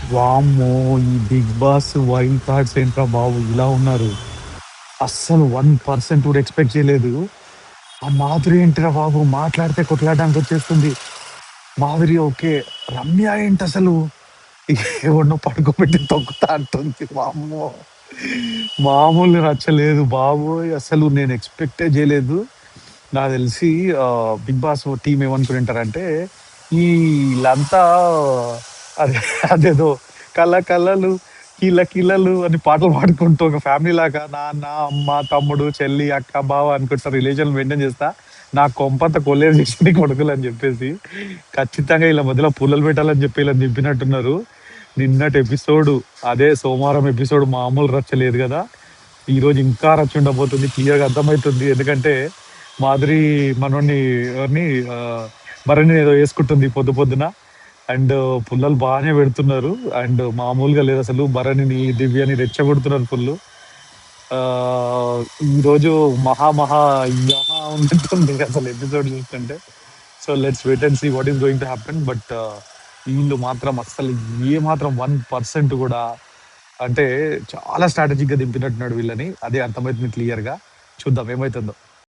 వామ్మో! ఈ 'big boss' wild cards ఏంట్రా బాబు ఇలా ఉన్నారు. అస్సలు 1% కూడా ఎక్స్‌పెక్ట్ చేయలేదు. ఆ మాధురి ఏంట్రా బాబు మాట్లాడితే కొట్లాడడానికొచ్చేస్తుంది. మాధురి ఓకే. రమ్య ఏంటసలు ఎవడినో పడుకోబెట్టి తొక్కుతా అంటుంది. వామ్మో! మామూలు రచ్చ లేదు బాబోయ్! అసలు నేను ఎక్స్‌పెక్టే జేయలేదు. నాకు తెలిసి 'బిగ్ బాస్' టీమ్ ఏమనుకునుంటారంటే, ఈళ్ళంతా అదే అదేదో కళలు, కిలకిలలు అని పాటలు పాడుకుంటూ ఒక ఫ్యామిలీలాగా నాన్న, అమ్మ, తమ్ముడు, చెల్లి, అక్క, బావ అనుకుంటా రిలేషన్ మెయింటైన్ చేస్తా. నా కొంపంతా కొల్లేరు చేసింది ఈ కొడుకులని చెప్పేసి, ఖచ్చితంగా ఈళ్ళ మధ్యలో పుల్లలు పెట్టాలని చెప్పి ఈళ్ళని దింపినట్టున్నారు. నిన్నటి ఎపిసోడు అదే సోమవారం ఎపిసోడ్ మామూలు రచ్చ లేదు గదా! ఈరోజు ఇంకా రచ్చ ఉండబోతుంది. క్లియర్‌గా అర్థమైతుంది. ఎందుకంటే మాధురి మనోడిని ఎవరిని భరణిని ఏదో యేసుకుంటుంది పొద్దు పొద్దున. అండ్ పుల్లలు బానే పెడుతున్నారు. అండ్ మామూలుగా లేదసలు. భరణిని, దివ్యని రెచ్చగొడుతున్నారు ఫుల్లు. ఈరోజు మహా మహా యహా ఉన్నట్టుంది అసలు ఎపిసోడ్ చూస్తుంటే. So, let's wait and see what is going to happen. But ఈళ్ళు మాత్రం అస్సలు ఏ మాత్రం 1% కూడా అంటే చాలా స్ట్రాటజిక్‌గా దింపినట్టున్నాడు వీళ్ళని. అదే అర్థమైతుంది క్లియర్‌గా. చూద్దాం ఏమైతుందో.